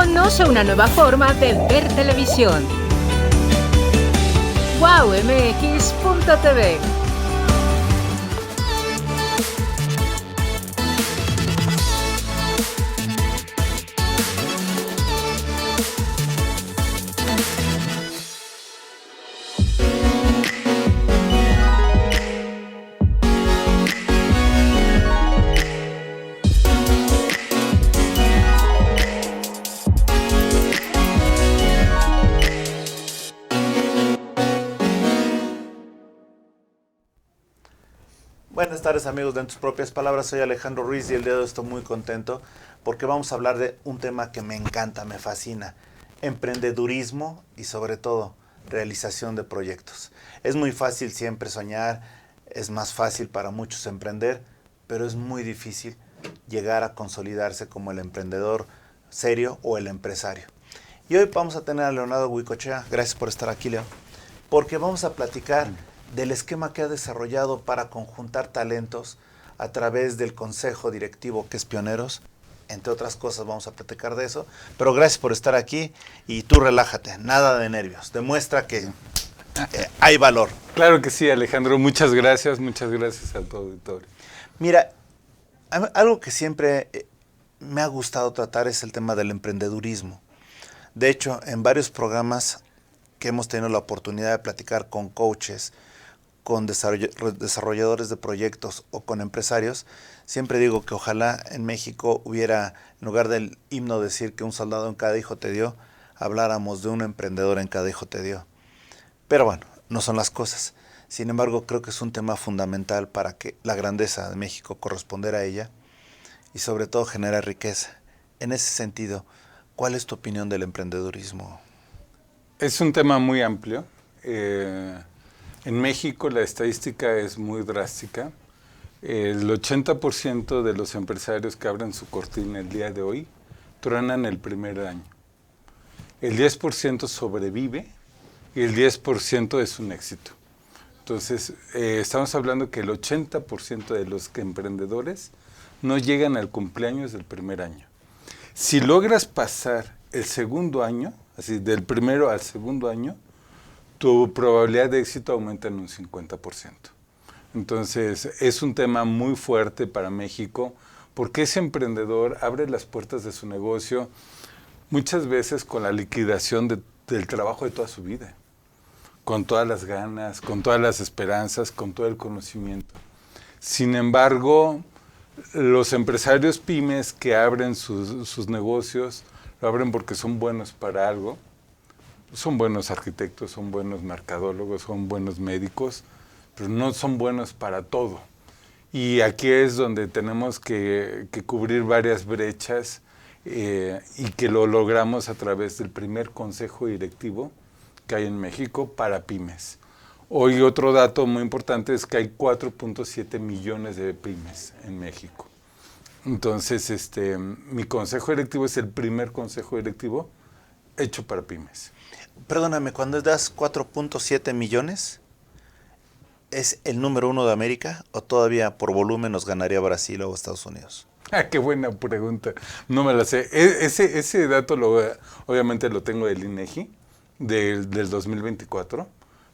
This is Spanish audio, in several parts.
Conoce una nueva forma de ver televisión. wowmx.tv. Buenas tardes amigos de En Tus Propias Palabras, soy Alejandro Ruiz y el día de hoy estoy muy contento porque vamos a hablar de un tema que me encanta, me fascina, emprendedurismo y sobre todo realización de proyectos. Es muy fácil siempre soñar, es más fácil para muchos emprender, pero es muy difícil llegar a consolidarse como el emprendedor serio o el empresario. Y hoy vamos a tener a Leonardo Huicochea, gracias por estar aquí, Leo, porque vamos a platicar del esquema que ha desarrollado para conjuntar talentos a través del consejo directivo que es Pioneros. Entre otras cosas vamos a platicar de eso, pero gracias por estar aquí y tú relájate, nada de nervios, demuestra que hay valor. Claro que sí, Alejandro, muchas gracias a tu auditorio. Mira, algo que siempre me ha gustado tratar es el tema del emprendedurismo. De hecho, en varios programas que hemos tenido la oportunidad de platicar con coaches, con desarrolladores de proyectos o con empresarios, siempre digo que ojalá en México hubiera, en lugar del himno decir que un soldado en cada hijo te dio, habláramos de un emprendedor en cada hijo te dio. Pero bueno, no son las cosas. Sin embargo, creo que es un tema fundamental para que la grandeza de México corresponder a ella y sobre todo generar riqueza. En ese sentido, ¿cuál es tu opinión del emprendedurismo? Es un tema muy amplio. En México la estadística es muy drástica. El 80% de los empresarios que abren su cortina el día de hoy truenan el primer año. El 10% sobrevive y el 10% es un éxito. Entonces, estamos hablando que el 80% de los emprendedores no llegan al cumpleaños del primer año. Si logras pasar el segundo año, así del primero al segundo año, tu probabilidad de éxito aumenta en un 50%. Entonces, es un tema muy fuerte para México, porque ese emprendedor abre las puertas de su negocio muchas veces con la liquidación del trabajo de toda su vida, con todas las ganas, con todas las esperanzas, con todo el conocimiento. Sin embargo, los empresarios pymes que abren sus negocios, lo abren porque son buenos para algo. Son buenos arquitectos, son buenos mercadólogos, son buenos médicos, pero no son buenos para todo. Y aquí es donde tenemos que cubrir varias brechas y que lo logramos a través del primer consejo directivo que hay en México para pymes. Hoy otro dato muy importante es que hay 4.7 millones de pymes en México. Entonces, mi consejo directivo es el primer consejo directivo hecho para pymes. Perdóname, cuando das 4.7 millones, ¿es el número 1 de América o todavía por volumen nos ganaría Brasil o Estados Unidos? Ah, qué buena pregunta. No me la sé. Ese dato obviamente lo tengo del INEGI, del 2024,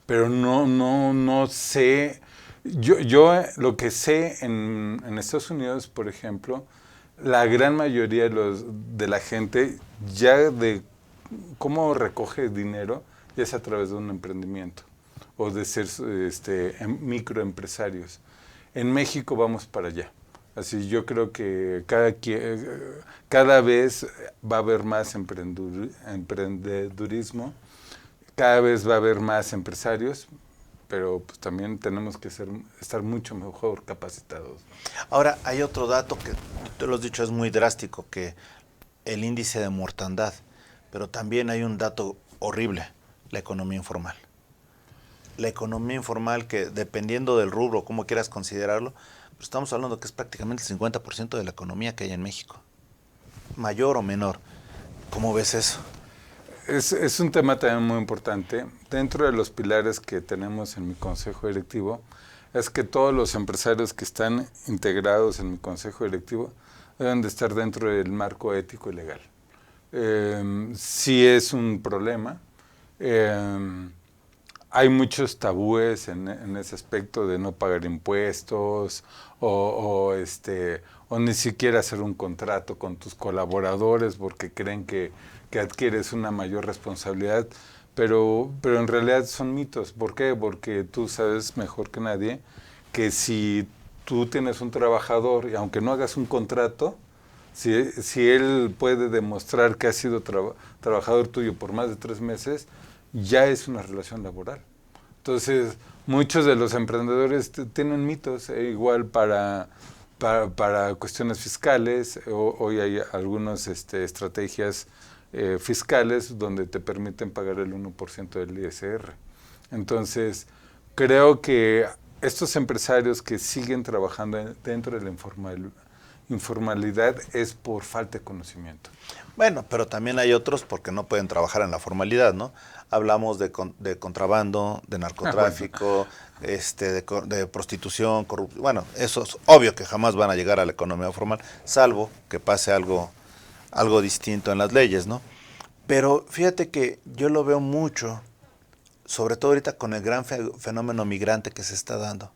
pero no sé. Yo lo que sé en Estados Unidos, por ejemplo, la gran mayoría de la gente ya de cómo recoge dinero ya es a través de un emprendimiento o de ser microempresarios. En México vamos para allá. Así yo creo que cada vez va a haber más emprendedurismo, cada vez va a haber más empresarios, pero pues también tenemos que estar mucho mejor capacitados. Ahora, hay otro dato que tú lo has dicho, es muy drástico, que el índice de mortandad. Pero también hay un dato horrible, la economía informal. La economía informal que, dependiendo del rubro, como quieras considerarlo, pues estamos hablando que es prácticamente el 50% de la economía que hay en México. Mayor o menor. ¿Cómo ves eso? Es un tema también muy importante. Dentro de los pilares que tenemos en mi consejo directivo, es que todos los empresarios que están integrados en mi consejo directivo deben de estar dentro del marco ético y legal. sí es un problema. Hay muchos tabúes en ese aspecto de no pagar impuestos o ni siquiera hacer un contrato con tus colaboradores porque creen que adquieres una mayor responsabilidad, pero en realidad son mitos. ¿Por qué? Porque tú sabes mejor que nadie que si tú tienes un trabajador y aunque no hagas un contrato, si él puede demostrar que ha sido trabajador tuyo por más de 3 meses, ya es una relación laboral. Entonces, muchos de los emprendedores tienen mitos, igual para cuestiones fiscales. Hoy hay algunas estrategias fiscales donde te permiten pagar el 1% del ISR. Entonces, creo que estos empresarios que siguen trabajando dentro de la informalidad es por falta de conocimiento. Bueno, pero también hay otros porque no pueden trabajar en la formalidad, ¿no? Hablamos de contrabando, de narcotráfico, bueno, de prostitución, corrupción. Bueno, eso es obvio que jamás van a llegar a la economía formal, salvo que pase algo distinto en las leyes, ¿no? Pero fíjate que yo lo veo mucho, sobre todo ahorita con el gran fenómeno migrante que se está dando.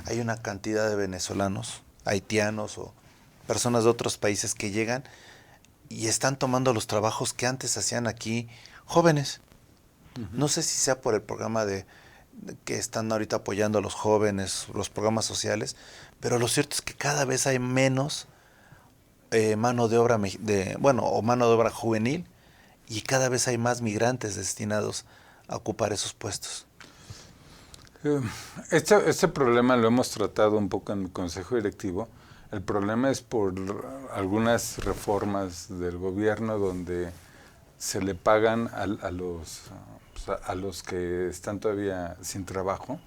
Hay una cantidad de venezolanos, haitianos o personas de otros países que llegan y están tomando los trabajos que antes hacían aquí jóvenes. No sé si sea por el programa que están ahorita apoyando a los jóvenes, los programas sociales, pero lo cierto es que cada vez hay menos mano de obra o mano de obra juvenil, y cada vez hay más migrantes destinados a ocupar esos puestos. Este problema lo hemos tratado un poco en el Consejo Directivo. El problema es por algunas reformas del gobierno donde se le pagan a los que están todavía sin trabajo.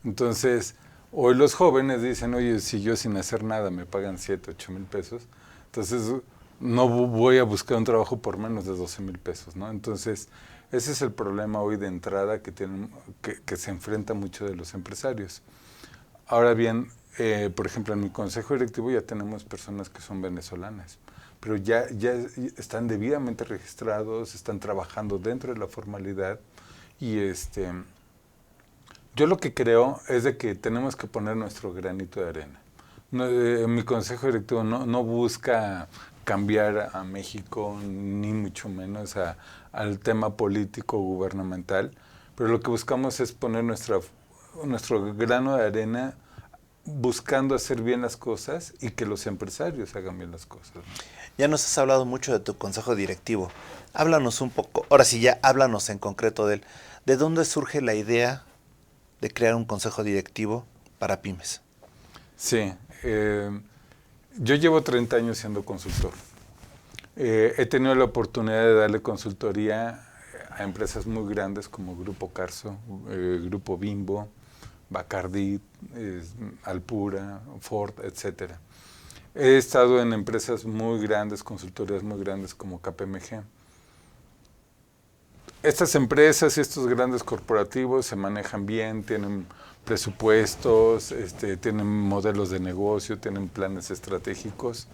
Entonces, hoy los jóvenes dicen, oye, si yo sin hacer nada me pagan 7, 8 mil pesos, entonces no voy a buscar un trabajo por menos de 12 mil pesos, ¿no? Entonces, ese es el problema hoy de entrada que se enfrenta mucho de los empresarios. Ahora bien, por ejemplo, en mi consejo directivo ya tenemos personas que son venezolanas, pero ya están debidamente registrados, están trabajando dentro de la formalidad, y yo lo que creo es de que tenemos que poner nuestro granito de arena. Mi consejo directivo no busca cambiar a México, ni mucho menos al tema político gubernamental, pero lo que buscamos es poner nuestro grano de arena buscando hacer bien las cosas y que los empresarios hagan bien las cosas, ¿no? Ya nos has hablado mucho de tu consejo directivo. Háblanos un poco, ahora sí ya háblanos en concreto de él. ¿De dónde surge la idea de crear un consejo directivo para pymes? Sí, yo llevo 30 años siendo consultor. He tenido la oportunidad de darle consultoría a empresas muy grandes como Grupo Carso, Grupo Bimbo, Bacardi, Alpura, Ford, etcétera. He estado en empresas muy grandes, consultorías muy grandes como KPMG. Estas empresas y estos grandes corporativos se manejan bien, tienen presupuestos, tienen modelos de negocio, tienen planes estratégicos,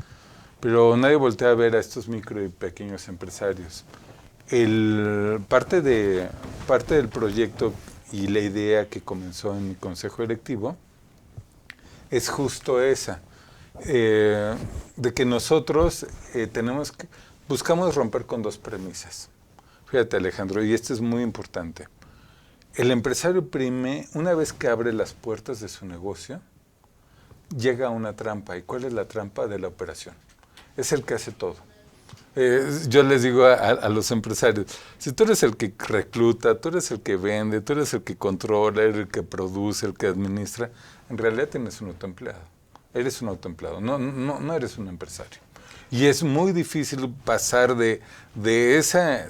pero nadie voltea a ver a estos micro y pequeños empresarios. Parte del proyecto y la idea que comenzó en mi consejo directivo es justo esa, de que nosotros buscamos romper con 2 premisas. Fíjate, Alejandro, y esto es muy importante. El empresario PYME, una vez que abre las puertas de su negocio, llega a una trampa. ¿Y cuál es la trampa de la operación? Es el que hace todo. Yo les digo a los empresarios, si tú eres el que recluta, tú eres el que vende, tú eres el que controla, el que produce, el que administra, en realidad tienes un autoempleado. Eres un autoempleado, no eres un empresario. Y es muy difícil pasar de ese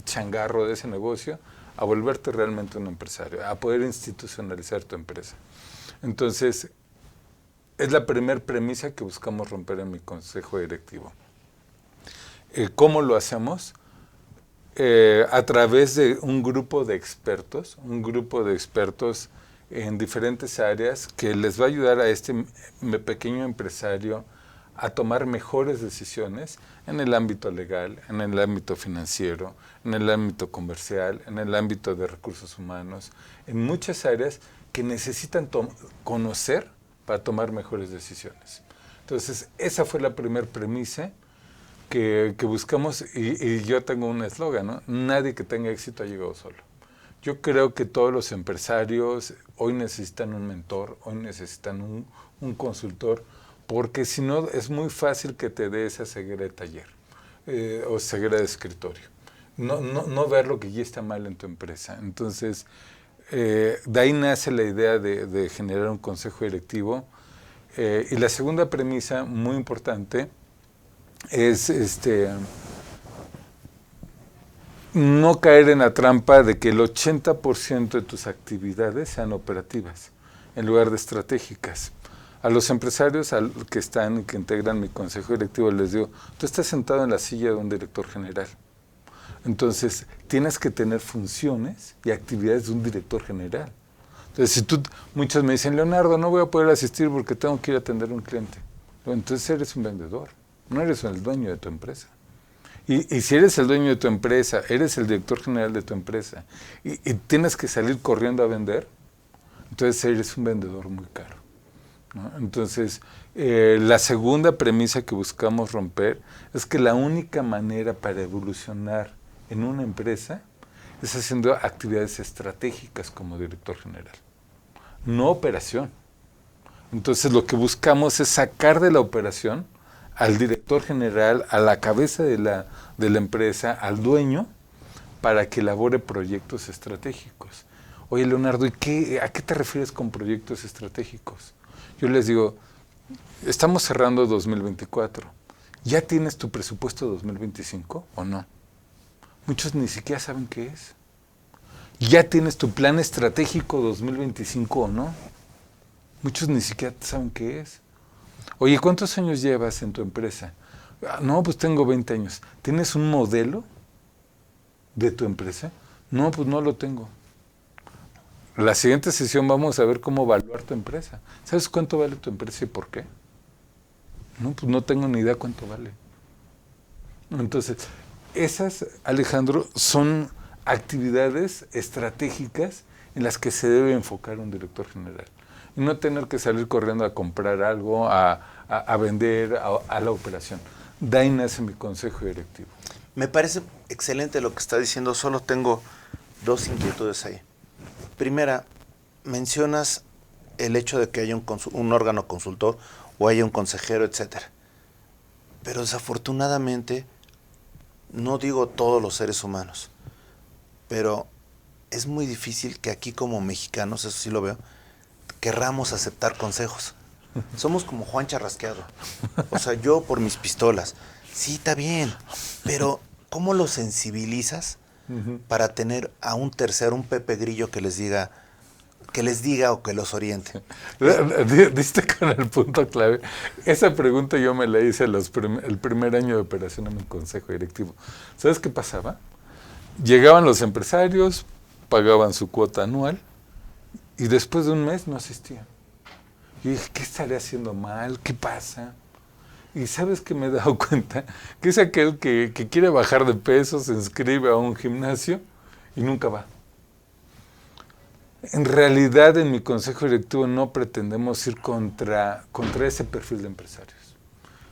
changarro, de ese negocio, a volverte realmente un empresario, a poder institucionalizar tu empresa. Entonces, es la primera premisa que buscamos romper en mi consejo directivo. ¿Cómo lo hacemos? A través de un grupo de expertos en diferentes áreas que les va a ayudar a este pequeño empresario a tomar mejores decisiones en el ámbito legal, en el ámbito financiero, en el ámbito comercial, en el ámbito de recursos humanos, en muchas áreas que necesitan conocer para tomar mejores decisiones. Entonces, esa fue la primera premisa que buscamos, y yo tengo un eslogan, ¿no? Nadie que tenga éxito ha llegado solo. Yo creo que todos los empresarios hoy necesitan un mentor, hoy necesitan un consultor, porque si no es muy fácil que te dé esa ceguera de taller o ceguera de escritorio. No ver lo que ya está mal en tu empresa. Entonces, de ahí nace la idea de generar un consejo directivo. Y la segunda premisa, muy importante, es no caer en la trampa de que el 80% de tus actividades sean operativas, en lugar de estratégicas. A los empresarios que integran mi consejo directivo, les digo, tú estás sentado en la silla de un director general. Entonces, tienes que tener funciones y actividades de un director general. Entonces, muchos me dicen, Leonardo, no voy a poder asistir porque tengo que ir a atender a un cliente. Entonces, eres un vendedor, no eres el dueño de tu empresa. Y si eres el dueño de tu empresa, eres el director general de tu empresa, y tienes que salir corriendo a vender, entonces eres un vendedor muy caro, ¿no? Entonces, la segunda premisa que buscamos romper es que la única manera para evolucionar en una empresa es haciendo actividades estratégicas como director general, no operación. Entonces, lo que buscamos es sacar de la operación al director general, a la cabeza de la empresa, al dueño, para que elabore proyectos estratégicos. Oye, Leonardo, ¿a qué te refieres con proyectos estratégicos? Yo les digo, estamos cerrando 2024. ¿Ya tienes tu presupuesto 2025 o no? Muchos ni siquiera saben qué es. ¿Ya tienes tu plan estratégico 2025 o no? Muchos ni siquiera saben qué es. Oye, ¿cuántos años llevas en tu empresa? No, pues tengo 20 años. ¿Tienes un modelo de tu empresa? No, pues no lo tengo. La siguiente sesión vamos a ver cómo evaluar tu empresa. ¿Sabes cuánto vale tu empresa y por qué? No, pues no tengo ni idea cuánto vale. Entonces, esas, Alejandro, son actividades estratégicas en las que se debe enfocar un director general. Y no tener que salir corriendo a comprar algo, a vender, a la operación. De ahí nace mi consejo directivo. Me parece excelente lo que está diciendo, solo tengo dos inquietudes ahí. Primera, mencionas el hecho de que haya un órgano consultor o haya un consejero, etcétera. Pero desafortunadamente, no digo todos los seres humanos, pero es muy difícil que aquí como mexicanos, eso sí lo veo, querramos aceptar consejos. Somos como Juan Charrasqueado. O sea, yo por mis pistolas. Sí, está bien, pero ¿cómo lo sensibilizas para tener a un tercero, un Pepe Grillo que les diga o que los oriente? Diste con el punto clave. Esa pregunta yo me la hice el primer año de operación en mi consejo directivo. ¿Sabes qué pasaba? Llegaban los empresarios, pagaban su cuota anual, y después de un mes no asistían. Yo dije, ¿qué estaré haciendo mal? ¿Qué pasa? Y ¿sabes qué me he dado cuenta? Que es aquel que quiere bajar de peso, se inscribe a un gimnasio y nunca va. En realidad, en mi consejo directivo no pretendemos ir contra ese perfil de empresarios.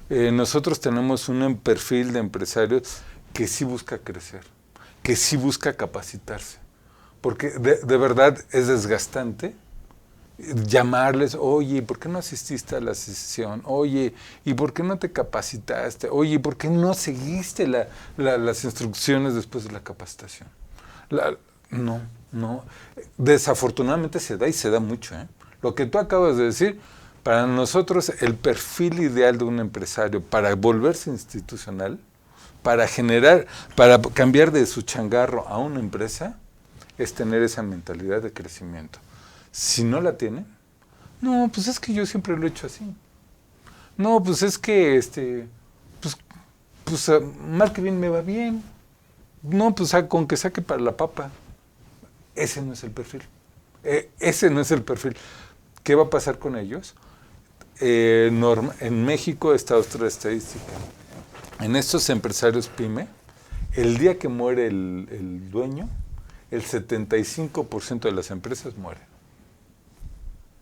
Nosotros tenemos un perfil de empresarios que sí busca crecer, que sí busca capacitarse. Porque de verdad es desgastante llamarles, oye, ¿por qué no asististe a la sesión? Oye, ¿y por qué no te capacitaste? Oye, ¿por qué no seguiste las instrucciones después de la capacitación? No. Desafortunadamente se da y se da mucho, ¿eh? Lo que tú acabas de decir, para nosotros el perfil ideal de un empresario para volverse institucional, para cambiar de su changarro a una empresa, es tener esa mentalidad de crecimiento. Si no la tienen, no, pues es que yo siempre lo he hecho así. No, pues es que, mal que bien me va bien. No, pues con que saque para la papa. Ese no es el perfil. Ese no es el perfil. ¿Qué va a pasar con ellos? en México está otra estadística. En estos empresarios PYME, el día que muere el dueño, el 75% de las empresas mueren.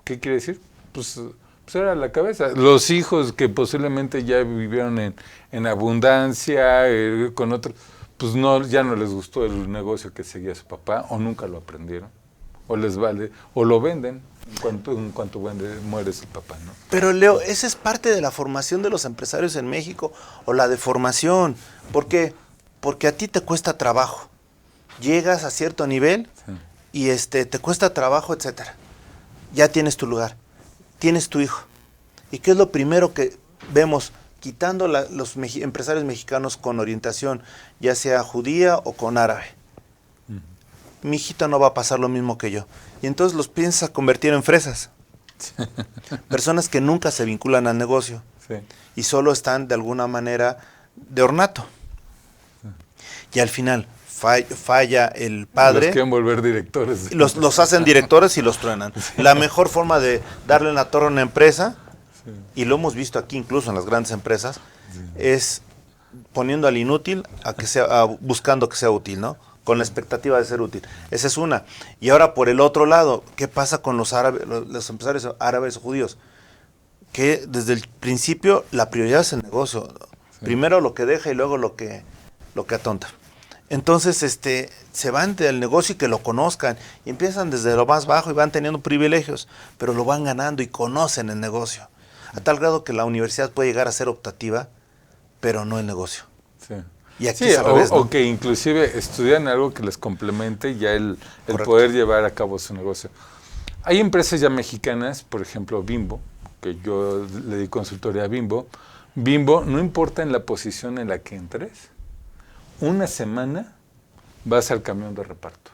¿Qué quiere decir? Pues era la cabeza. Los hijos que posiblemente ya vivieron en abundancia, con otros, pues ya no les gustó el negocio que seguía su papá, o nunca lo aprendieron, o les vale, o lo venden en cuanto muere su papá, ¿no? Pero Leo, esa es parte de la formación de los empresarios en México, o la deformación. ¿Por qué? Porque a ti te cuesta trabajo. Llegas a cierto nivel y te cuesta trabajo, etcétera. Ya tienes tu lugar, tienes tu hijo. ¿Y qué es lo primero que vemos? Quitando los empresarios mexicanos con orientación, ya sea judía o con árabe. Mi hijito no va a pasar lo mismo que yo. Y entonces los piensas convertir en fresas. Personas que nunca se vinculan al negocio. Sí. Y solo están de alguna manera de ornato. Y al final falla el padre. Los quieren volver directores. Los hacen directores y los truenan. La mejor forma de darle en la torre a una empresa, y lo hemos visto aquí incluso en las grandes empresas, es poniendo al inútil buscando que sea útil, ¿no? Con la expectativa de ser útil. Esa es una. Y ahora por el otro lado, ¿qué pasa con los empresarios árabes o judíos? Que desde el principio la prioridad es el negocio. Sí. Primero lo que deja y luego lo que atonta. Entonces se van del negocio y que lo conozcan, y empiezan desde lo más bajo y van teniendo privilegios, pero lo van ganando y conocen el negocio, a tal grado que la universidad puede llegar a ser optativa, pero no el negocio. Sí. Y aquí es al revés, ¿no? O que inclusive estudian algo que les complemente ya el poder llevar a cabo su negocio. Hay empresas ya mexicanas, por ejemplo Bimbo, que yo le di consultoría a Bimbo. Bimbo, no importa en la posición en la que entres, una semana vas al camión de reparto.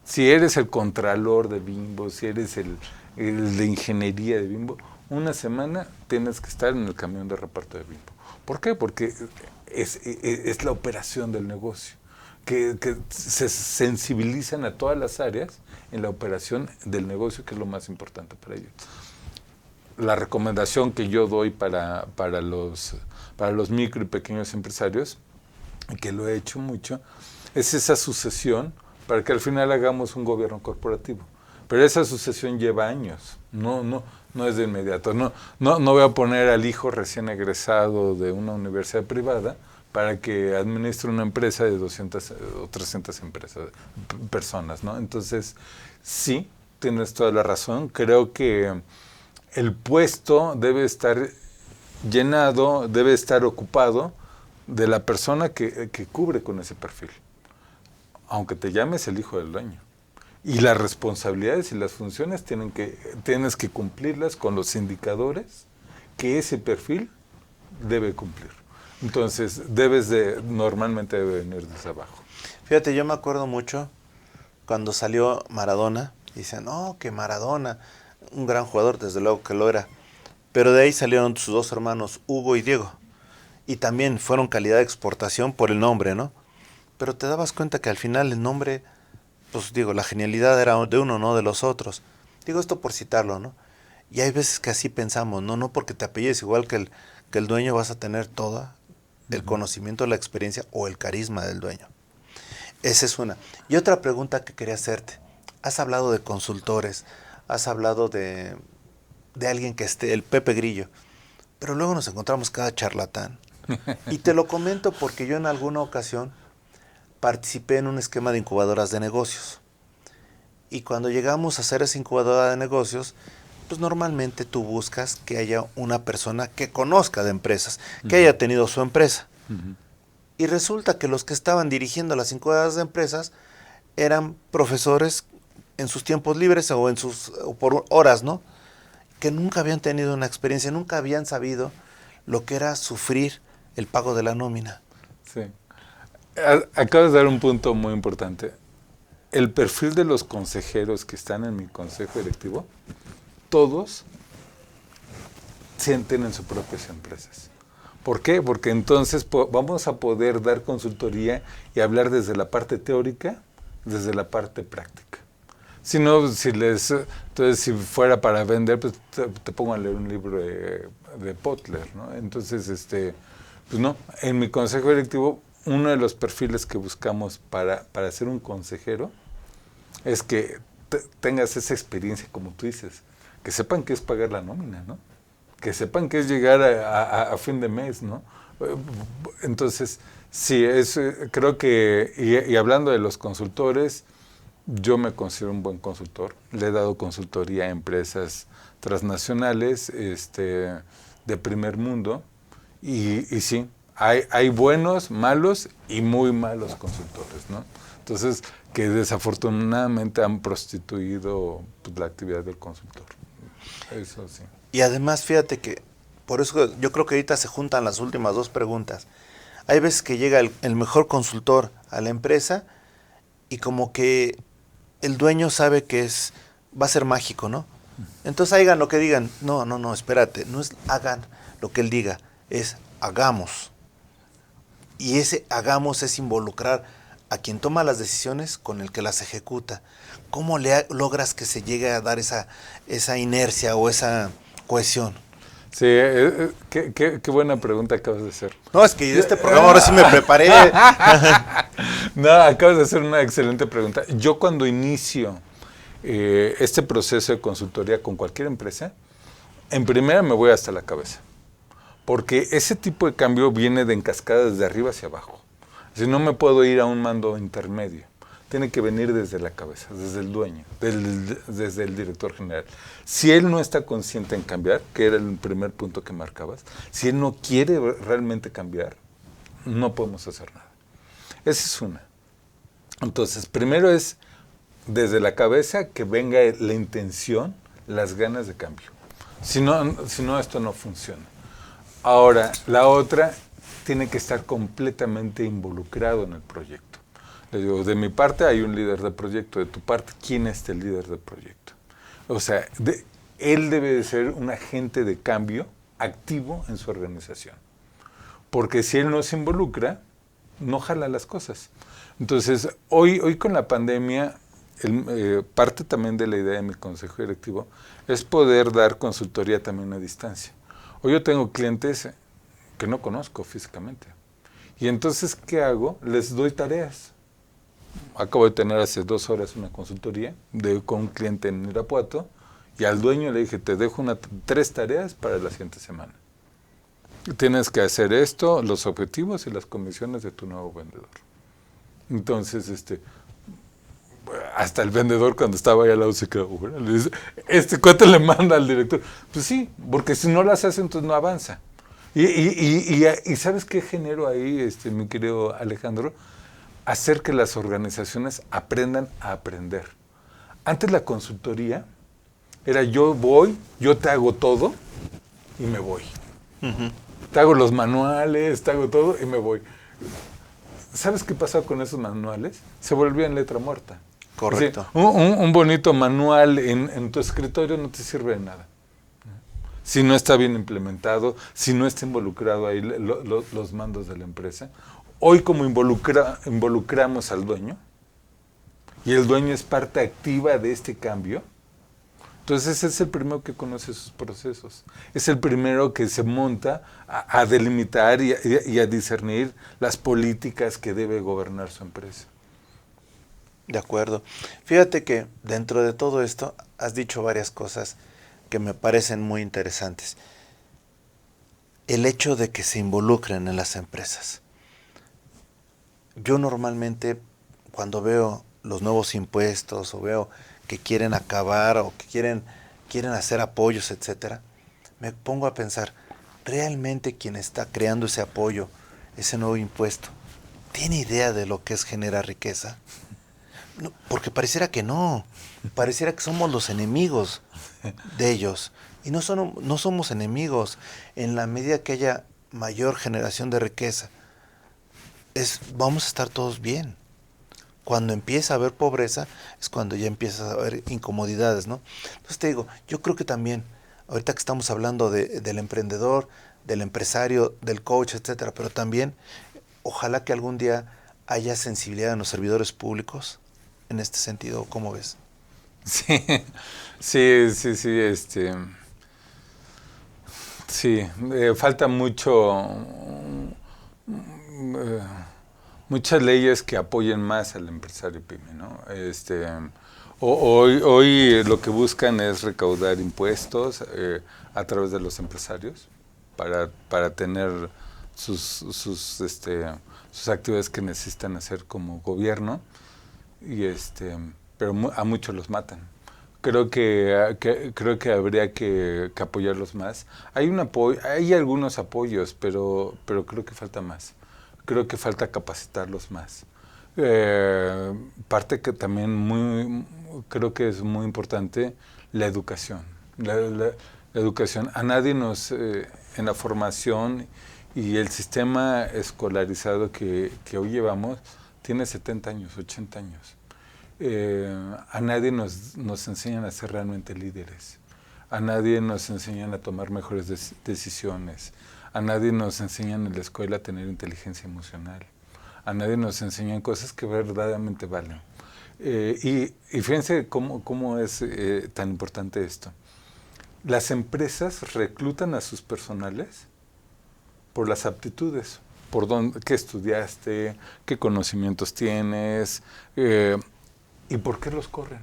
Si eres el contralor de Bimbo, si eres el de ingeniería de Bimbo, una semana tienes que estar en el camión de reparto de Bimbo. ¿Por qué? Porque es la operación del negocio, que se sensibilizan a todas las áreas en la operación del negocio, que es lo más importante para ellos. La recomendación que yo doy para los micro y pequeños empresarios, que lo he hecho mucho, es esa sucesión para que al final hagamos un gobierno corporativo. Pero esa sucesión lleva años, no es de inmediato. No voy a poner al hijo recién egresado de una universidad privada para que administre una empresa de 200 o 300 personas, ¿no? Entonces, sí, tienes toda la razón. Creo que el puesto debe estar llenado, debe estar ocupado de la persona que cubre con ese perfil, aunque te llames el hijo del dueño. Y las responsabilidades y las funciones tienes que cumplirlas con los indicadores que ese perfil debe cumplir. Entonces, normalmente debe venir desde abajo. Fíjate, yo me acuerdo mucho cuando salió Maradona, y decían, no, que Maradona, un gran jugador, desde luego que lo era, pero de ahí salieron sus dos hermanos, Hugo y Diego, y también fueron calidad de exportación por el nombre, ¿no? Pero te dabas cuenta que al final el nombre, pues digo, la genialidad era de uno, no de los otros. Digo esto por citarlo, ¿no? Y hay veces que así pensamos, no porque te apellides igual que el dueño vas a tener todo el conocimiento, la experiencia o el carisma del dueño. Esa es una. Y otra pregunta que quería hacerte. Has hablado de consultores, has hablado de alguien que el Pepe Grillo, pero luego nos encontramos cada charlatán. Y te lo comento porque yo en alguna ocasión participé en un esquema de incubadoras de negocios. Y cuando llegamos a hacer esa incubadora de negocios, pues normalmente tú buscas que haya una persona que conozca de empresas, que haya tenido su empresa. Y resulta que los que estaban dirigiendo las incubadoras de empresas eran profesores en sus tiempos libres o por horas, ¿no? Que nunca habían tenido una experiencia, nunca habían sabido lo que era sufrir el pago de la nómina. Sí. Acabas de dar un punto muy importante. El perfil de los consejeros que están en mi consejo directivo, todos tienen sus propias empresas. ¿Por qué? Porque entonces vamos a poder dar consultoría y hablar desde la parte teórica, desde la parte práctica. Entonces, si fuera para vender, pues te pongo a leer un libro de Butler, ¿no? Entonces, pues no, en mi consejo directivo, uno de los perfiles que buscamos para ser un consejero es que tengas esa experiencia, como tú dices, que sepan qué es pagar la nómina, ¿no? Que sepan qué es llegar a fin de mes, ¿no? Entonces, sí, creo que, y hablando de los consultores, yo me considero un buen consultor. Le he dado consultoría a empresas transnacionales, de primer mundo, y sí, hay buenos, malos y muy malos consultores, ¿no? Entonces, que desafortunadamente han prostituido, pues, la actividad del consultor. Eso sí. Y además, fíjate que, por eso yo creo que ahorita se juntan las últimas dos preguntas. Hay veces que llega el mejor consultor a la empresa y como que el dueño sabe que va a ser mágico, ¿no? Entonces hagan lo que digan. No, espérate, no es hagan lo que él diga, es hagamos. Y ese hagamos es involucrar a quien toma las decisiones con el que las ejecuta. ¿Cómo logras que se llegue a dar esa inercia o esa cohesión? Sí, qué buena pregunta acabas de hacer. No, es que este programa ahora sí me preparé. No, acabas de hacer una excelente pregunta. Yo cuando inicio este proceso de consultoría con cualquier empresa, en primera me voy hasta la cabeza. Porque ese tipo de cambio viene en cascada desde arriba hacia abajo. Si no me puedo ir a un mando intermedio. Tiene que venir desde la cabeza, desde el dueño, desde el director general. Si él no está consciente en cambiar, que era el primer punto que marcabas, si él no quiere realmente cambiar, no podemos hacer nada. Esa es una. Entonces, primero es desde la cabeza que venga la intención, las ganas de cambio. Si no, esto no funciona. Ahora, la otra tiene que estar completamente involucrado en el proyecto. Le digo, de mi parte hay un líder de proyecto, de tu parte, ¿quién es el líder de proyecto? O sea, él debe de ser un agente de cambio activo en su organización. Porque si él no se involucra, no jala las cosas. Entonces, hoy con la pandemia, parte también de la idea de mi consejo directivo es poder dar consultoría también a distancia. Hoy yo tengo clientes que no conozco físicamente. Y entonces, ¿qué hago? Les doy tareas. Acabo de tener hace 2 horas una consultoría con un cliente en Irapuato y al dueño le dije, te dejo 3 tareas para la siguiente semana. Tienes que hacer esto, los objetivos y las comisiones de tu nuevo vendedor. Entonces, hasta el vendedor cuando estaba ahí al lado se quedó, le dice, ¿cuánto le manda al director? Pues sí, porque si no las hace, entonces no avanza. Y ¿sabes qué genero ahí, mi querido Alejandro? Hacer que las organizaciones aprendan a aprender. Antes la consultoría era yo te hago todo y me voy. Uh-huh. Te hago los manuales, te hago todo y me voy. ¿Sabes qué pasó con esos manuales? Se volvían letra muerta. Correcto. Es decir, un bonito manual en tu escritorio no te sirve de nada. Si no está bien implementado, si no está involucrado ahí los mandos de la empresa. Hoy como involucramos al dueño y el dueño es parte activa de este cambio, entonces es el primero que conoce sus procesos, es el primero que se monta a delimitar y a discernir las políticas que debe gobernar su empresa. De acuerdo. Fíjate que dentro de todo esto has dicho varias cosas que me parecen muy interesantes. El hecho de que se involucren en las empresas. Yo normalmente cuando veo los nuevos impuestos o veo que quieren acabar o que quieren hacer apoyos, etcétera, me pongo a pensar, ¿realmente quien está creando ese apoyo, ese nuevo impuesto, tiene idea de lo que es generar riqueza? No, porque pareciera que no, pareciera que somos los enemigos de ellos. Y no somos enemigos en la medida que haya mayor generación de riqueza. Vamos a estar todos bien. Cuando empieza a haber pobreza es cuando ya empieza a haber incomodidades, ¿no? Entonces te digo, yo creo que también, ahorita que estamos hablando del emprendedor, del empresario, del coach, etcétera, pero también ojalá que algún día haya sensibilidad en los servidores públicos en este sentido. ¿Cómo ves? Sí, sí, sí, falta muchas leyes que apoyen más al empresario pyme, ¿no? Hoy lo que buscan es recaudar impuestos a través de los empresarios para tener sus actividades que necesitan hacer como gobierno, y pero a muchos los matan. Creo que habría que apoyarlos más. Hay algunos apoyos, pero creo que falta más. Creo que falta capacitarlos más. Parte que también creo que es muy importante, la educación. La educación. A nadie en la formación y el sistema escolarizado que hoy llevamos, tiene 70 años, 80 años. A nadie nos enseñan a ser realmente líderes. A nadie nos enseñan a tomar mejores decisiones. A nadie nos enseñan en la escuela a tener inteligencia emocional. A nadie nos enseñan cosas que verdaderamente valen. Y fíjense cómo es tan importante esto. Las empresas reclutan a sus personales por las aptitudes, por qué estudiaste, qué conocimientos tienes, y por qué los corren,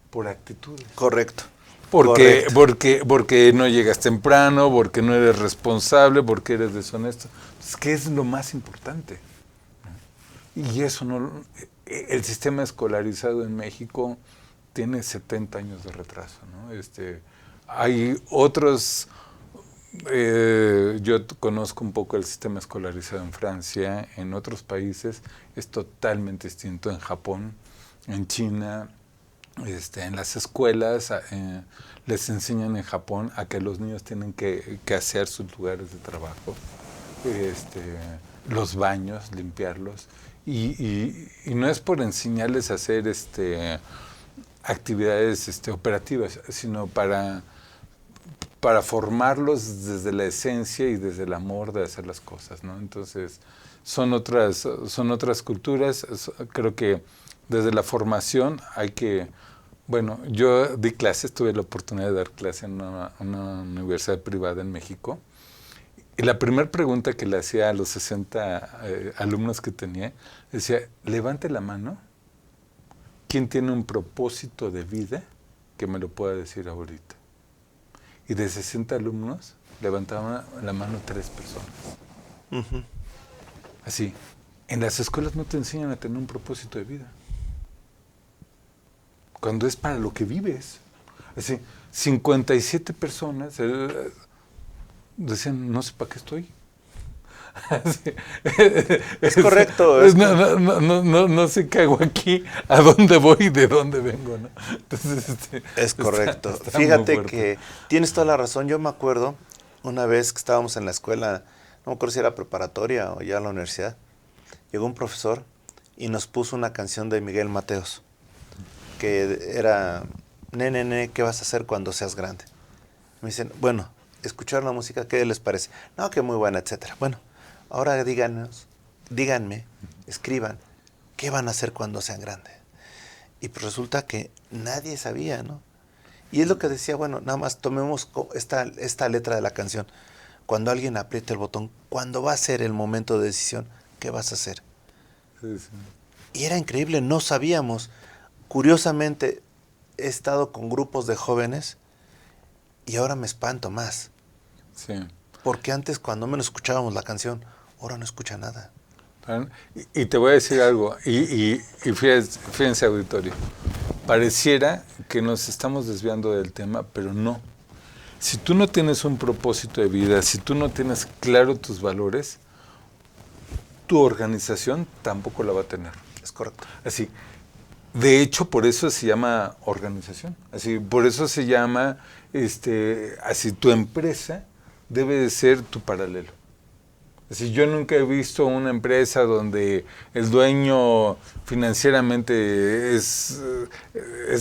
por actitudes. Correcto. Porque no llegas temprano, porque no eres responsable, porque eres deshonesto. Pues, ¿qué es lo más importante? Y eso el sistema escolarizado en México tiene 70 años de retraso, ¿no? Hay otros. Yo conozco un poco el sistema escolarizado en Francia, en otros países es totalmente distinto, en Japón, en China, en las escuelas les enseñan en Japón a que los niños tienen que hacer sus lugares de trabajo, los baños, limpiarlos, y no es por enseñarles a hacer actividades operativas, sino para formarlos desde la esencia y desde el amor de hacer las cosas, ¿no? Entonces, son otras culturas. Creo que desde la formación bueno, yo di clases, tuve la oportunidad de dar clase en una universidad privada en México, y la primera pregunta que le hacía a los 60 alumnos que tenía, decía, levante la mano, ¿quién tiene un propósito de vida que me lo pueda decir ahorita? Y de 60 alumnos, levantaban la mano 3 personas. Uh-huh. Así, en las escuelas no te enseñan a tener un propósito de vida. Cuando es para lo que vives. Así, 57 personas decían, no sé para qué estoy. Así, es correcto. No sé qué hago aquí, a dónde voy y de dónde vengo, ¿no? Entonces, es correcto. Está Fíjate que tienes toda la razón. Yo me acuerdo una vez que estábamos en la escuela, no me acuerdo si era preparatoria o ya la universidad, llegó un profesor y nos puso una canción de Miguel Mateos, que era, nene, ¿qué vas a hacer cuando seas grande? Me dicen, bueno, escuchar la música, ¿qué les parece? No, que muy buena, etcétera. Bueno, ahora díganme, escriban, ¿qué van a hacer cuando sean grandes? Y pues resulta que nadie sabía, ¿no? Y es lo que decía, bueno, nada más tomemos esta letra de la canción. Cuando alguien apriete el botón, cuando va a ser el momento de decisión, ¿qué vas a hacer? Sí. Y era increíble, no sabíamos. Curiosamente, he estado con grupos de jóvenes y ahora me espanto más. Sí. Porque antes, cuando menos escuchábamos la canción, ahora no escucha nada. Y te voy a decir algo, y fíjense, auditorio, pareciera que nos estamos desviando del tema, pero no. Si tú no tienes un propósito de vida, si tú no tienes claro tus valores, tu organización tampoco la va a tener. Es correcto. Así. De hecho, por eso se llama organización. Así, por eso se llama, así, tu empresa debe de ser tu paralelo. Así, yo nunca he visto una empresa donde el dueño financieramente es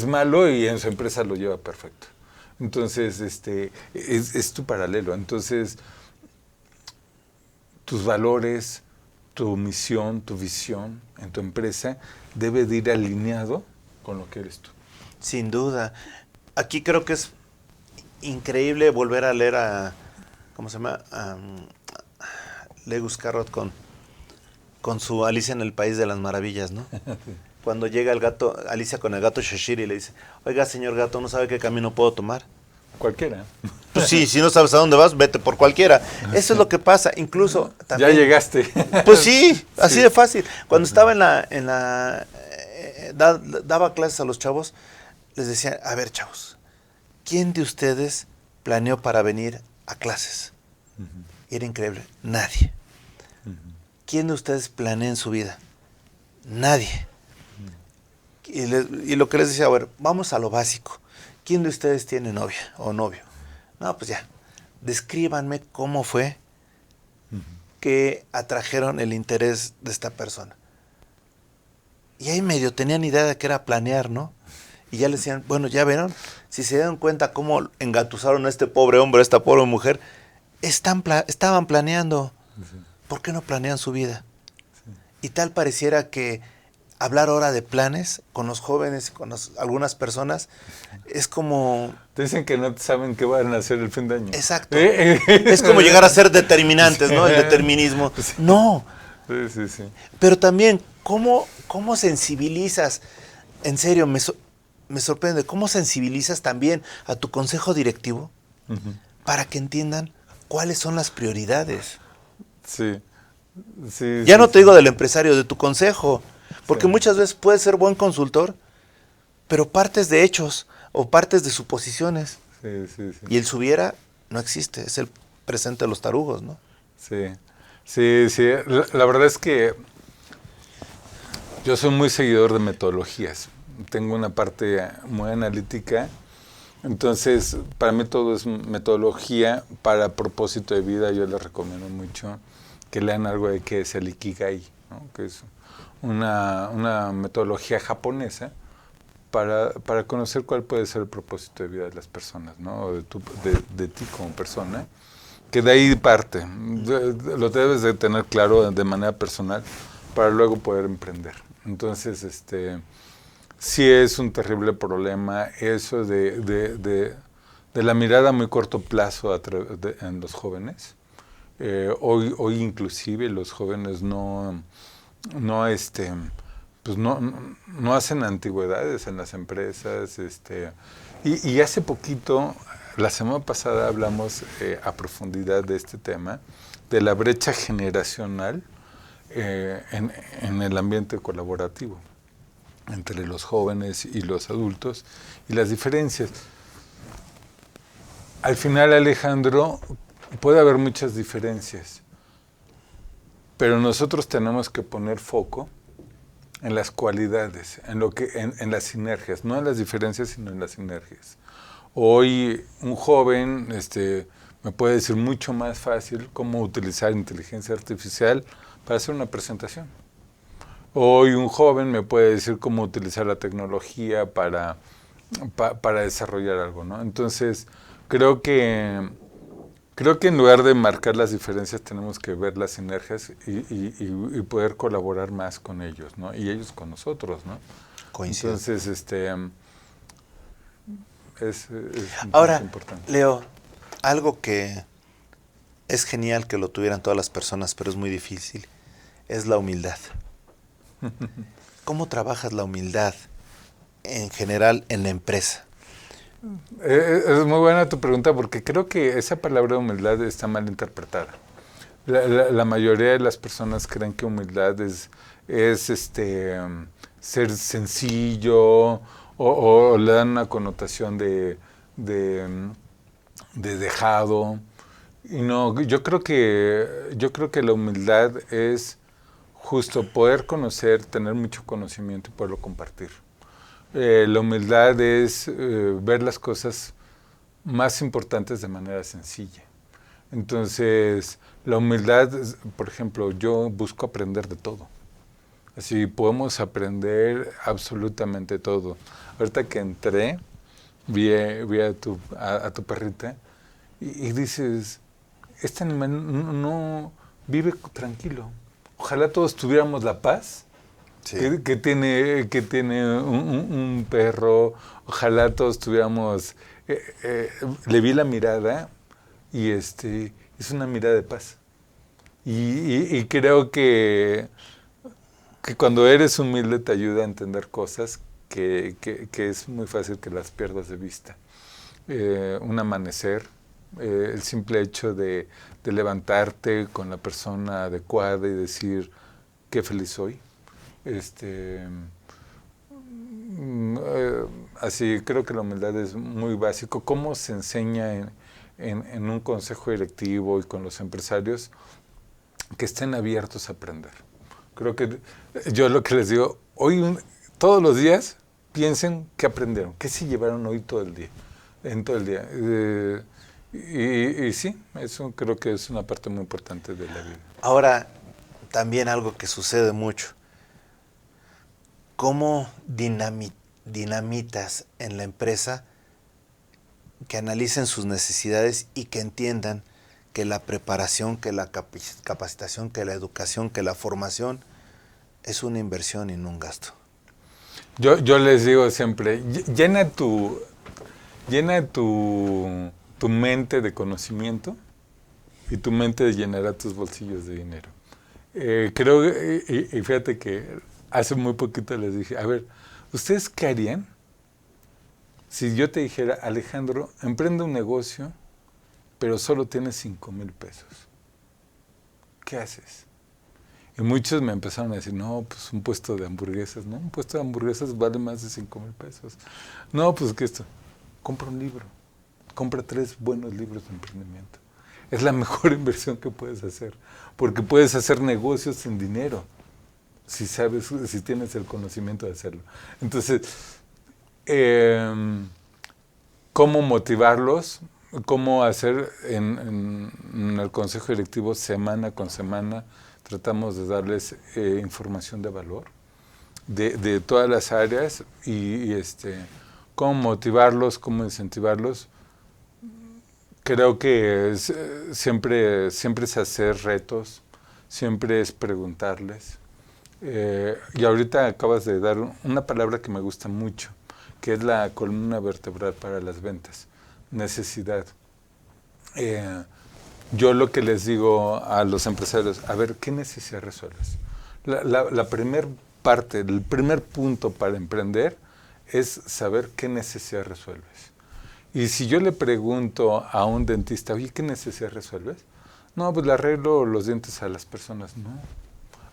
malo y en su empresa lo lleva perfecto. Entonces, es tu paralelo. Entonces, tus valores, tu misión, tu visión en tu empresa debe de ir alineado con lo que eres tú. Sin duda. Aquí creo que es increíble volver a leer a, ¿cómo se llama? Lewis Carroll con su Alicia en el País de las Maravillas, ¿no? Cuando llega el gato, Alicia con el gato Cheshire y le dice, oiga, señor gato, ¿no sabe qué camino puedo tomar? Cualquiera. Pues sí, si no sabes a dónde vas, vete por cualquiera. Eso es lo que pasa. Incluso también, Ya llegaste. pues sí, así de fácil. Cuando estaba daba clases a los chavos, les decía, a ver, chavos, ¿quién de ustedes planeó para venir a clases? Y era increíble. Nadie. ¿Quién de ustedes planea en su vida? Nadie. Y lo que les decía, a ver, vamos a lo básico. ¿Quién de ustedes tiene novia o novio? No, pues ya. Descríbanme cómo fue que atrajeron el interés de esta persona. Y ahí medio tenían idea de que era planear, ¿no? Y ya le decían, bueno, ya vieron, si se dieron cuenta cómo engatusaron a este pobre hombre, a esta pobre mujer, estaban planeando. Sí. ¿Por qué no planean su vida? Sí. Y tal pareciera que hablar ahora de planes con los jóvenes, con algunas personas, es como... Dicen que no saben qué van a hacer el fin de año. Exacto. Es como llegar a ser determinantes, ¿no? El determinismo. Sí. No. Sí. Pero también, ¿cómo sensibilizas? En serio, me sorprende, ¿cómo sensibilizas también a tu consejo directivo para que entiendan cuáles son las prioridades? Sí. Ya no te digo del empresario, de tu consejo. Porque muchas veces puedes ser buen consultor, pero partes de hechos o partes de suposiciones. Sí. Y el subiera no existe, es el presente de los tarugos, ¿no? Sí. La verdad es que yo soy muy seguidor de metodologías. Tengo una parte muy analítica. Entonces, para mí todo es metodología para propósito de vida. Yo les recomiendo mucho que lean algo de que es el Ikigai, ¿no? Que es una metodología japonesa para conocer cuál puede ser el propósito de vida de las personas, ¿no? De ti como persona, que de ahí parte. Lo debes de tener claro de manera personal para luego poder emprender. Entonces, sí es un terrible problema eso de la mirada a muy corto plazo en los jóvenes. Hoy inclusive los jóvenes no hacen antigüedades en las empresas, y hace poquito, la semana pasada hablamos a profundidad de este tema, de la brecha generacional en el ambiente colaborativo entre los jóvenes y los adultos y las diferencias. Al final, Alejandro, puede haber muchas diferencias, pero nosotros tenemos que poner foco en las cualidades, en las sinergias, no en las diferencias, sino en las sinergias. Hoy un joven me puede decir mucho más fácil cómo utilizar inteligencia artificial para hacer una presentación. Hoy un joven me puede decir cómo utilizar la tecnología para desarrollar algo, ¿no? Entonces, creo que en lugar de marcar las diferencias tenemos que ver las sinergias y poder colaborar más con ellos, ¿no? Y ellos con nosotros, ¿no? Coincido. Entonces, es ahora, importante. Leo, algo que es genial que lo tuvieran todas las personas, pero es muy difícil, es la humildad. ¿Cómo trabajas la humildad en general en la empresa? Es muy buena tu pregunta porque creo que esa palabra humildad está mal interpretada. La mayoría de las personas creen que humildad es ser sencillo o le dan una connotación de dejado. Y no, yo creo que la humildad es justo poder conocer, tener mucho conocimiento y poderlo compartir. La humildad es ver las cosas más importantes de manera sencilla. Entonces, la humildad, por ejemplo, yo busco aprender de todo. Así podemos aprender absolutamente todo. Ahorita que entré, vi a tu perrita y dices, este animal no vive tranquilo. Ojalá todos tuviéramos la paz Sí. que tiene un perro. Ojalá todos tuviéramos... le vi la mirada y es una mirada de paz. Y creo que cuando eres humilde te ayuda a entender cosas que es muy fácil que las pierdas de vista. Un amanecer, el simple hecho de levantarte con la persona adecuada y decir qué feliz soy. Así creo que la humildad es muy básico. ¿Cómo se enseña en un consejo directivo y con los empresarios? Que estén abiertos a aprender. Creo que yo lo que les digo, todos los días piensen qué aprendieron, qué se llevaron hoy todo el día, en todo el día. Y sí, eso creo que es una parte muy importante de la vida. Ahora, también algo que sucede mucho. ¿Cómo dinamitas en la empresa que analicen sus necesidades y que entiendan que la preparación, que la capacitación, que la educación, que la formación es una inversión y no un gasto? Yo les digo siempre, llena tu mente de conocimiento y tu mente llenará tus bolsillos de dinero. Creo, y fíjate que hace muy poquito les dije, a ver, ¿ustedes qué harían si yo te dijera, Alejandro, emprende un negocio, pero solo tienes 5,000 pesos? ¿Qué haces? Y muchos me empezaron a decir, no, pues un puesto de hamburguesas, ¿no? Un puesto de hamburguesas vale más de 5,000 pesos. No, pues que esto, compra un libro, compra 3 buenos libros de emprendimiento. Es la mejor inversión que puedes hacer, porque puedes hacer negocios sin dinero, si tienes el conocimiento de hacerlo. Entonces, ¿cómo motivarlos? ¿Cómo hacer en el consejo directivo semana con semana? Tratamos de darles información de valor de todas las áreas y cómo motivarlos, cómo incentivarlos. Creo que siempre es hacer retos, siempre es preguntarles. Y ahorita acabas de dar una palabra que me gusta mucho, que es la columna vertebral para las ventas, necesidad. Yo lo que les digo a los empresarios, a ver, ¿qué necesidad resuelves? La primer parte, el primer punto para emprender es saber qué necesidad resuelves. Y si yo le pregunto a un dentista, oye, ¿qué necesidad resuelves? No, pues le arreglo los dientes a las personas. No.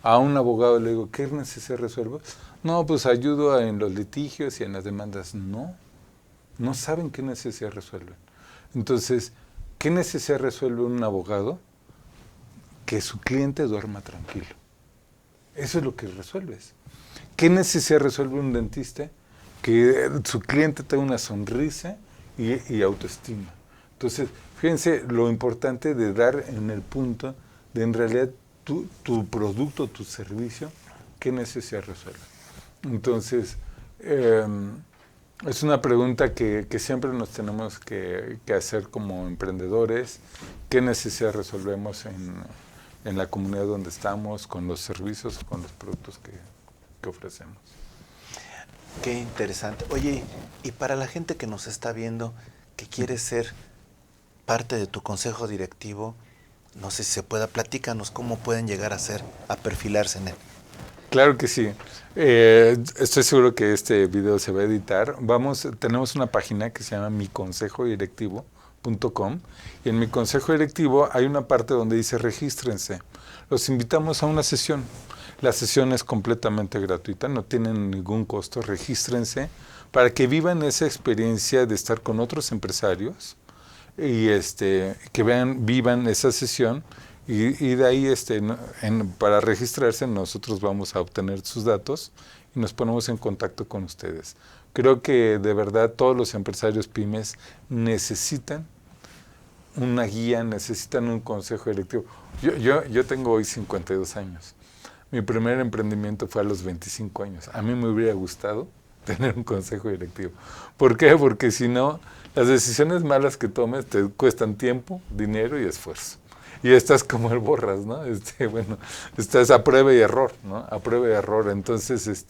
A un abogado le digo, ¿qué necesidad resuelvo? No, pues ayudo en los litigios y en las demandas. No. No saben qué necesidad resuelven. Entonces, ¿qué necesidad resuelve un abogado? Que su cliente duerma tranquilo. Eso es lo que resuelves. ¿Qué necesidad resuelve un dentista? Que su cliente tenga una sonrisa y autoestima. Entonces, fíjense lo importante de dar en el punto de en realidad tu producto, tu servicio, ¿qué necesidad resuelve? Entonces, es una pregunta que siempre nos tenemos que hacer como emprendedores. ¿Qué necesidad resolvemos en la comunidad donde estamos, con los servicios o con los productos que ofrecemos? Qué interesante. Oye, y para la gente que nos está viendo, que quiere ser parte de tu consejo directivo, no sé si se pueda, platícanos cómo pueden llegar a perfilarse en él. Claro que sí. Estoy seguro que este video se va a editar. Tenemos una página que se llama miconsejodirectivo.com y en mi consejo directivo hay una parte donde dice regístrense. Los invitamos a una sesión. La sesión es completamente gratuita, no tienen ningún costo. Regístrense para que vivan esa experiencia de estar con otros empresarios y que vivan esa sesión. Y de ahí, para registrarse, nosotros vamos a obtener sus datos y nos ponemos en contacto con ustedes. Creo que de verdad todos los empresarios pymes necesitan una guía, necesitan un consejo directivo. Yo tengo hoy 52 años. Mi primer emprendimiento fue a los 25 años. A mí me hubiera gustado tener un consejo directivo. ¿Por qué? Porque si no, las decisiones malas que tomes te cuestan tiempo, dinero y esfuerzo. y estás como el Borras, ¿no? Bueno, estás a prueba y error, ¿no? A prueba y error. Entonces,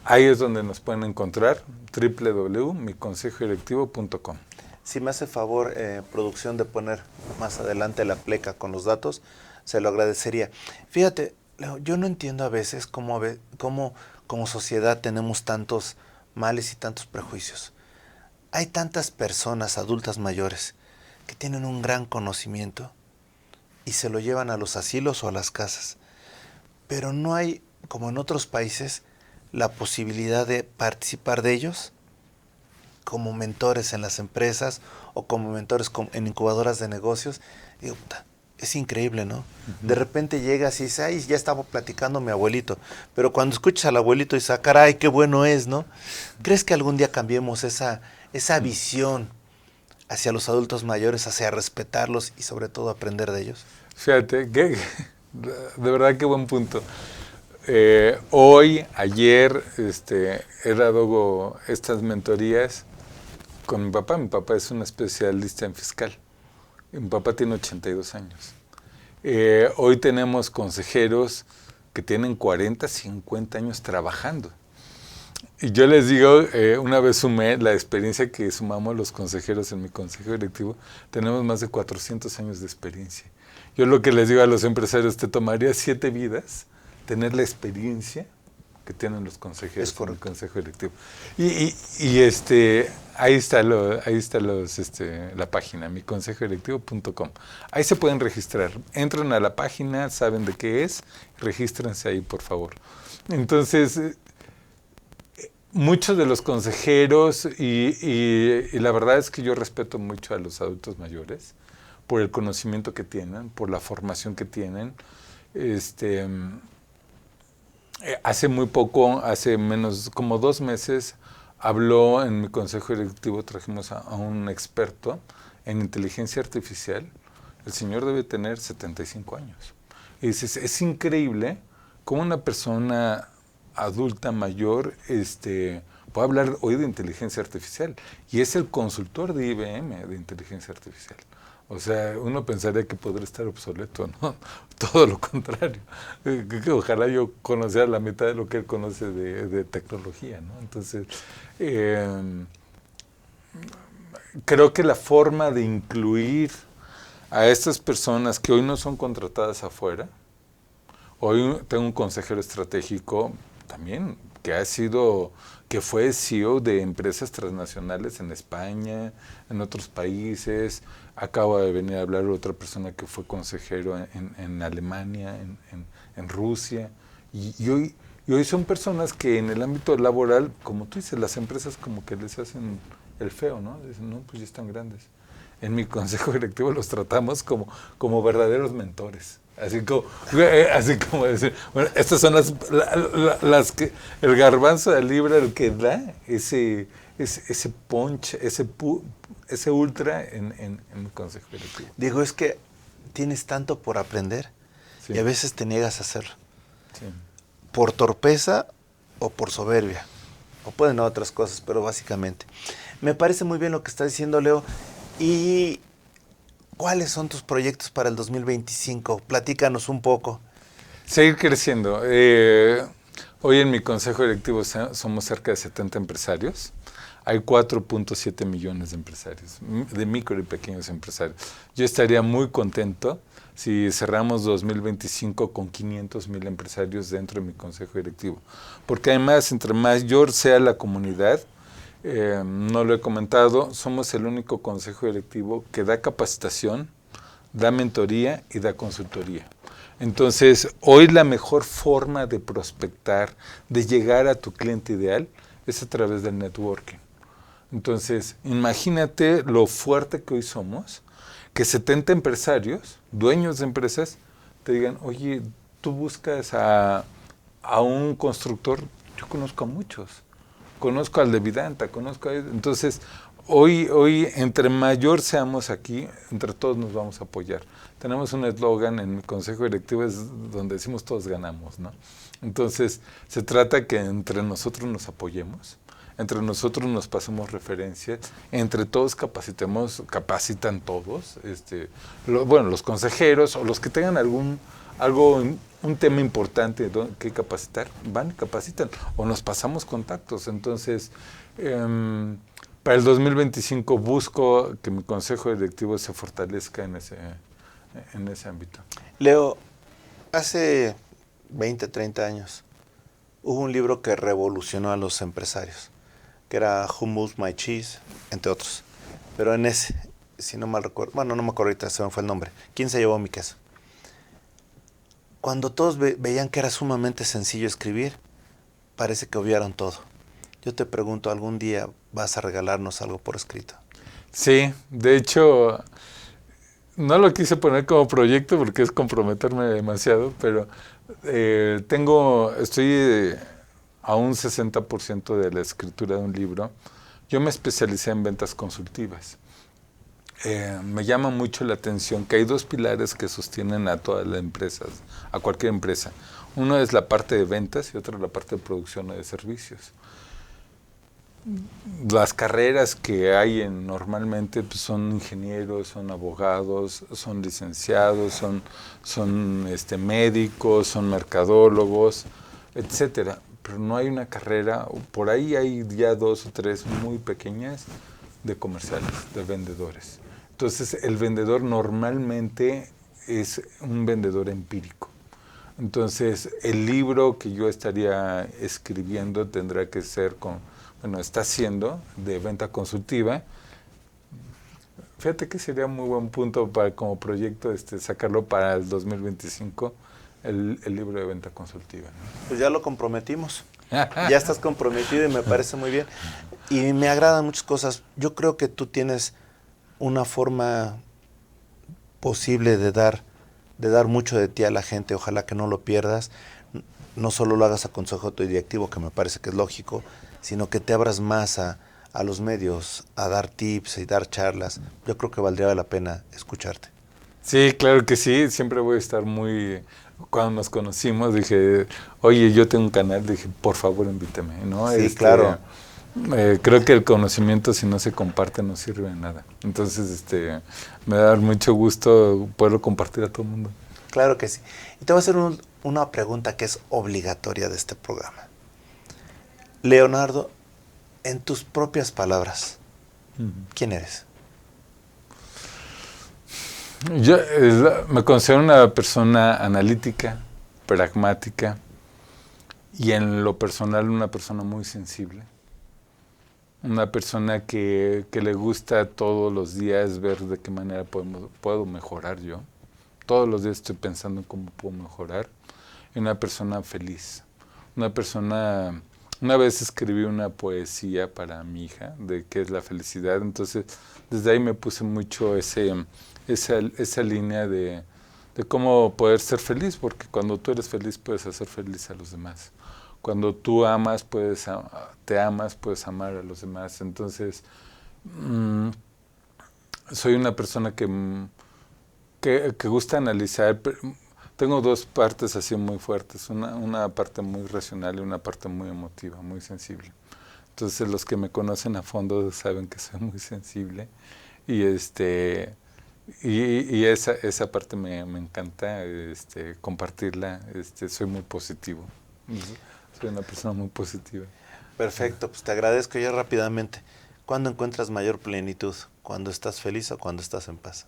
ahí es donde nos pueden encontrar, www.miconsejodirectivo.com. Si me hace favor, producción, de poner más adelante la pleca con los datos, se lo agradecería. Fíjate, Leo, yo no entiendo a veces cómo como sociedad tenemos tantos males y tantos prejuicios. Hay tantas personas adultas mayores que tienen un gran conocimiento y se lo llevan a los asilos o a las casas. Pero no hay, como en otros países, la posibilidad de participar de ellos como mentores en las empresas o como mentores en incubadoras de negocios. Digo, es increíble, ¿no? De repente llegas y dices, ay, ya estaba platicando mi abuelito. Pero cuando escuchas al abuelito dices, ah, caray, qué bueno es, ¿no? ¿Crees que algún día cambiemos esa visión hacia los adultos mayores, hacia respetarlos y sobre todo aprender de ellos? Fíjate, de verdad qué buen punto. Hoy, ayer, he dado estas mentorías con mi papá. Mi papá es un especialista en fiscal. Mi papá tiene 82 años. Hoy tenemos consejeros que tienen 40, 50 años trabajando. Y yo les digo, una vez sumé la experiencia que sumamos los consejeros en mi consejo directivo, tenemos más de 400 años de experiencia. Yo lo que les digo a los empresarios, te tomaría 7 vidas tener la experiencia que tienen los consejeros en el consejo directivo. Y ahí está la página, miconsejodirectivo.com. Ahí se pueden registrar. Entran a la página, saben de qué es, regístrense ahí, por favor. Entonces, muchos de los consejeros, y la verdad es que yo respeto mucho a los adultos mayores por el conocimiento que tienen, por la formación que tienen. Hace muy poco, hace menos como 2 meses, habló en mi consejo directivo, trajimos a un experto en inteligencia artificial. El señor debe tener 75 años. Y dices, es increíble cómo una persona adulta mayor puede hablar hoy de inteligencia artificial. Y es el consultor de IBM de inteligencia artificial. O sea, uno pensaría que podría estar obsoleto, ¿no? Todo lo contrario. Ojalá yo conociera la mitad de lo que él conoce de tecnología, ¿no? Entonces, creo que la forma de incluir a estas personas que hoy no son contratadas afuera, hoy tengo un consejero estratégico también que fue CEO de empresas transnacionales en España, en otros países. Acaba de venir a hablar otra persona que fue consejero en Alemania, en Rusia. Y hoy son personas que en el ámbito laboral, como tú dices, las empresas como que les hacen el feo, ¿no? Dicen, no, pues ya están grandes. En mi consejo directivo los tratamos como verdaderos mentores. Así como decir, bueno, estas son las que el garbanzo de libra, el que da ese punch, ese ultra en mi consejo directivo. Digo, es que tienes tanto por aprender, sí, y a veces te niegas a hacerlo. Sí. Por torpeza o por soberbia. O pueden haber otras cosas, pero básicamente. Me parece muy bien lo que está diciendo Leo. Y ¿cuáles son tus proyectos para el 2025? Platícanos un poco. Seguir creciendo. Hoy en mi consejo directivo somos cerca de 70 empresarios. Hay 4.7 millones de empresarios, de micro y pequeños empresarios. Yo estaría muy contento si cerramos 2025 con 500,000 empresarios dentro de mi consejo directivo. Porque además, entre mayor sea la comunidad, no lo he comentado, somos el único consejo directivo que da capacitación, da mentoría y da consultoría. Entonces, hoy la mejor forma de prospectar, de llegar a tu cliente ideal, es a través del networking. Entonces, imagínate lo fuerte que hoy somos, que 70 empresarios, dueños de empresas, te digan, oye, tú buscas a un constructor, yo conozco a muchos. Conozco al de Vidanta, conozco a él. Entonces, hoy, entre mayor seamos aquí, entre todos nos vamos a apoyar. Tenemos un eslogan en mi consejo directivo, es donde decimos todos ganamos, ¿no? Entonces, se trata que entre nosotros nos apoyemos, entre nosotros nos pasamos referencias, entre todos capacitemos, capacitan todos, los consejeros o los que tengan un tema importante que capacitar, van y capacitan, o nos pasamos contactos. Entonces, para el 2025 busco que mi consejo directivo se fortalezca en ese ámbito. Leo, hace 20, 30 años hubo un libro que revolucionó a los empresarios, que era Who Moved My Cheese, entre otros. Pero en ese, si no mal recuerdo, bueno, no me acuerdo ahorita, se me fue el nombre. ¿Quién se llevó mi queso? Cuando todos veían que era sumamente sencillo escribir, parece que obviaron todo. Yo te pregunto, ¿algún día vas a regalarnos algo por escrito? Sí, de hecho, no lo quise poner como proyecto porque es comprometerme demasiado, pero estoy a un 60% de la escritura de un libro. Yo me especialicé en ventas consultivas. Me llama mucho la atención que hay dos pilares que sostienen a todas las empresas, a cualquier empresa. Uno es la parte de ventas y otro la parte de producción de servicios. Las carreras que hay normalmente pues, son ingenieros, son abogados, son licenciados, son médicos, son mercadólogos, etcétera. Pero no hay una carrera, por ahí hay ya 2 o 3 muy pequeñas de comerciales, de vendedores. Entonces, el vendedor normalmente es un vendedor empírico. Entonces, el libro que yo estaría escribiendo tendrá que ser está siendo de venta consultiva. Fíjate que sería muy buen punto para como proyecto sacarlo para el 2025, el libro de venta consultiva, ¿no? Pues ya lo comprometimos. Ya estás comprometido y me parece muy bien. Y me agradan muchas cosas. Yo creo que tú tienes una forma posible de dar mucho de ti a la gente. Ojalá que no lo pierdas. No solo lo hagas a consejo directivo, que me parece que es lógico, sino que te abras más a los medios, a dar tips y dar charlas. Yo creo que valdría la pena escucharte. Sí, claro que sí. Siempre voy a estar muy... Cuando nos conocimos dije, oye, yo tengo un canal, dije, por favor invítame, ¿no? Sí, claro. Creo que el conocimiento, si no se comparte, no sirve de nada. Entonces, me da mucho gusto poderlo compartir a todo el mundo. Claro que sí. Y te voy a hacer una pregunta que es obligatoria de este programa. Leonardo, en tus propias palabras, ¿quién eres? Yo me considero una persona analítica, pragmática y en lo personal una persona muy sensible. Una persona que le gusta todos los días ver de qué manera puedo mejorar yo. Todos los días estoy pensando en cómo puedo mejorar. Y una persona feliz. Una vez escribí una poesía para mi hija de qué es la felicidad. Entonces, desde ahí me puse mucho esa línea de cómo poder ser feliz, porque cuando tú eres feliz puedes hacer feliz a los demás. Cuando tú amas, puedes amar a los demás. Entonces, soy una persona que gusta analizar. Tengo 2 partes así muy fuertes, una parte muy racional y una parte muy emotiva, muy sensible. Entonces, los que me conocen a fondo saben que soy muy sensible y esa parte me encanta compartirla. Soy muy positivo. Soy una persona muy positiva. Perfecto, pues te agradezco ya rápidamente. ¿Cuándo encuentras mayor plenitud? ¿Cuando estás feliz o cuando estás en paz?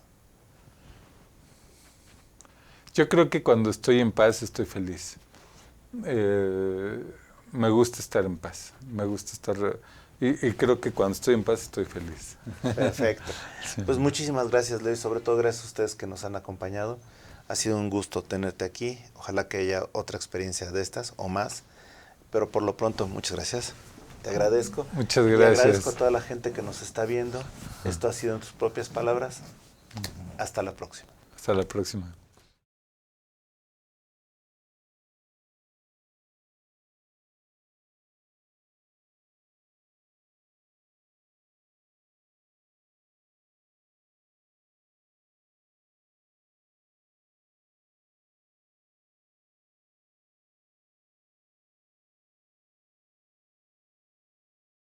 Yo creo que cuando estoy en paz estoy feliz. Me gusta estar en paz. Me gusta estar... Y creo que cuando estoy en paz estoy feliz. Perfecto. Sí. Pues muchísimas gracias, Leo, y sobre todo gracias a ustedes que nos han acompañado. Ha sido un gusto tenerte aquí. Ojalá que haya otra experiencia de estas o más. Pero por lo pronto, muchas gracias. Te agradezco. Muchas Y gracias. agradezco a toda la gente que nos está viendo. Esto ha sido en tus propias palabras. Hasta la próxima. Hasta la próxima.